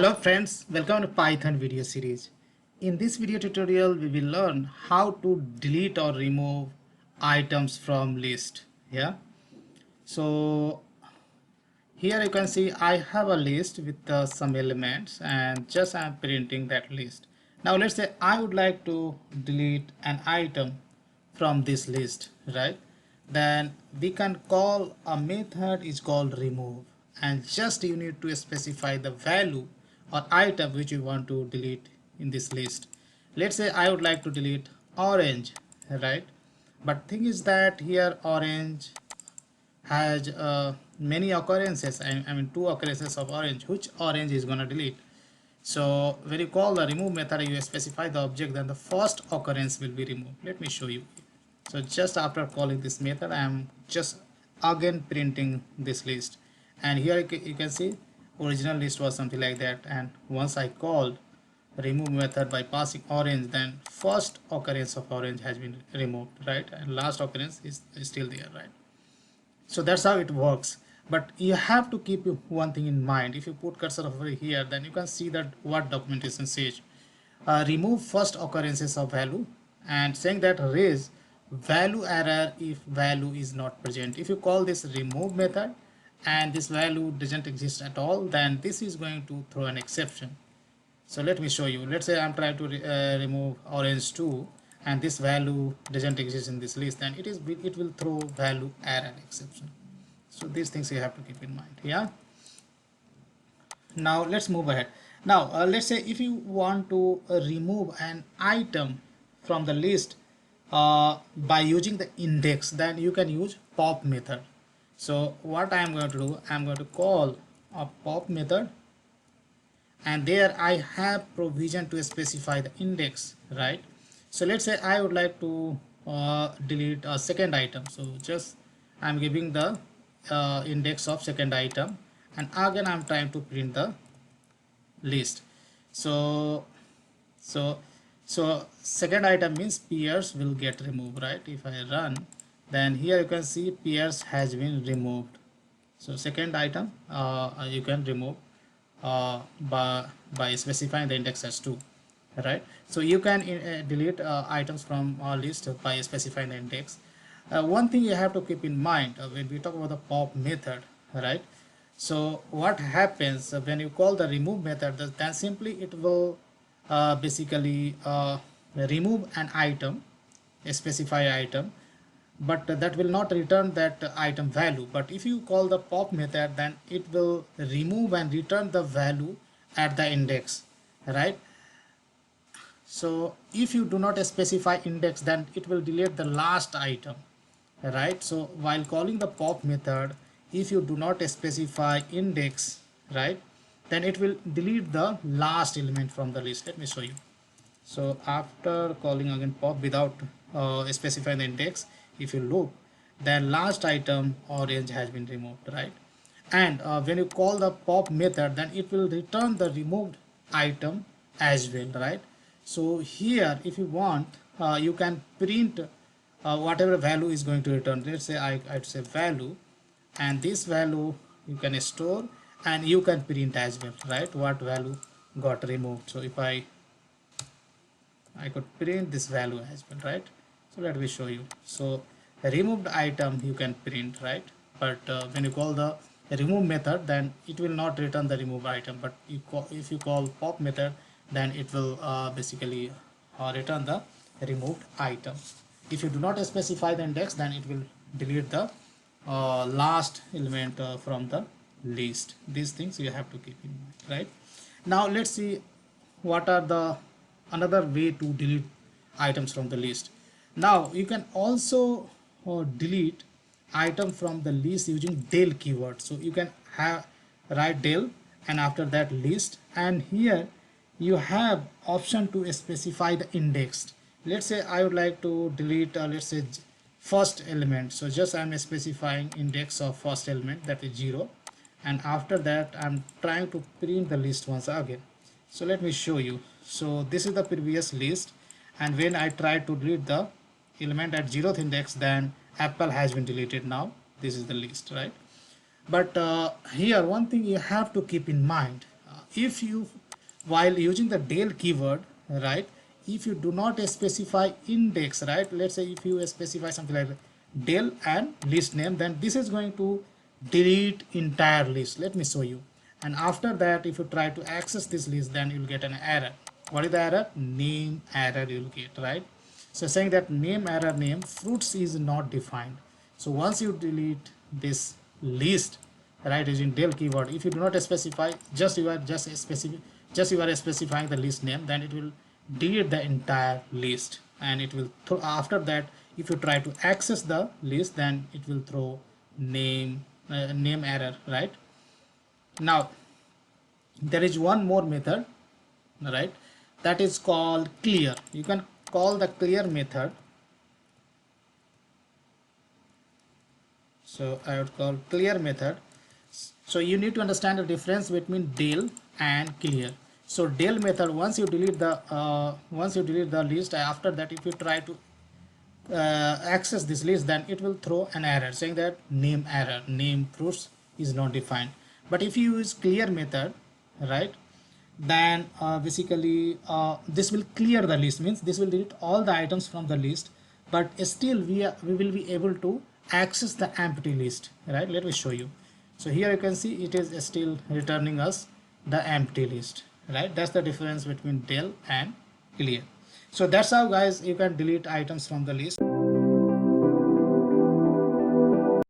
Hello friends, welcome to Python video series. In this video tutorial, we will learn how to delete or remove items from list. Yeah. So here you can see I have a list with some elements and just I am printing that list. Now let's say I would like to delete an item from this list, right? Then we can call a method is called remove, and just you need to specify the value or item which you want to delete in this list. Let's say I would like to delete orange, right? But thing is that here orange has many occurrences. I mean two occurrences of orange, which orange is gonna delete. So when you call the remove method, you specify the object, then the first occurrence will be removed. Let me show you. So just after calling this method, I am just again printing this list, and here you can see original list was something like that, and once I called remove method by passing orange, then first occurrence of orange has been removed, right, and last occurrence is still there, right? So that's how it works. But you have to keep one thing in mind. If you put cursor over here, then you can see that what documentation says. Remove first occurrences of value, and saying that raise value error if value is not present. If you call this remove method and this value doesn't exist at all, then this is going to throw an exception. So let me show you. Let's say I'm trying to remove orange 2 and this value doesn't exist in this list, then it will throw value error exception. So these things you have to keep in mind. Yeah. Now let's move ahead. Now let's say if you want to remove an item from the list by using the index, then you can use pop method. So what I am going to do, I am going to call a pop method, and there I have provision to specify the index, right? So let's say I would like to delete a second item. So just I'm giving the index of second item, and again I'm trying to print the list. So second item means peers will get removed, right? If I run, then here you can see peers has been removed. So second item you can remove by specifying the index as 2, right? So you can delete items from our list by specifying the index. One thing you have to keep in mind when we talk about the pop method, right? So what happens when you call the remove method, then simply it will basically remove an item, a specified item, but that will not return that item value. But if you call the pop method, then it will remove and return the value at the index, right? So if you do not specify index, then it will delete the last item, right? So while calling the pop method, if you do not specify index, right, then it will delete the last element from the list. Let me show you. So after calling again pop without specifying the index, if you look, then last item orange has been removed, right? And when you call the pop method, then it will return the removed item as well, right? So here if you want, you can print whatever value is going to return. Let's say I'd say value, and this value you can store and you can print as well, right, what value got removed. So if I could print this value as well, right? So let me show you. So removed item you can print, right? But when you call the remove method, then it will not return the remove item. But if you call pop method, then it will basically return the removed item. If you do not specify the index, then it will delete the last element from the list. These things you have to keep in mind, right? Now let's see what are the another way to delete items from the list. Now you can also delete item from the list using del keyword. So you can have write del and after that list, and here you have option to specify the index. Let's say I would like to delete let's say first element. So just I'm specifying index of first element, that is 0, and after that I'm trying to print the list once again. So let me show you. So this is the previous list, and when I try to delete the element at 0th index, then apple has been deleted. Now this is the list, right? But here one thing you have to keep in mind, if you, while using the del keyword, right, if you do not specify index, right, let's say if you specify something like del and list name, then this is going to delete entire list. Let me show you. And after that, if you try to access this list, then you'll get an error. What is the error? Name error you'll get, right? So saying that name error, name fruits is not defined. So once you delete this list, right, using del keyword, if you do not specify, just you are specifying the list name, then it will delete the entire list, and it will after that, if you try to access the list, then it will throw name error, right? Now there is one more method, right, that is called clear. You can call the clear method. So I would call clear method. So you need to understand the difference between del and clear. So del method, once you delete the list, after that if you try to access this list, then it will throw an error saying that name error, name fruits is not defined. But if you use clear method, right, then basically this will clear the list, means this will delete all the items from the list, but still we will be able to access the empty list, right? Let me show you. So here you can see it is still returning us the empty list, right? That's the difference between del and clear. So that's how guys you can delete items from the list.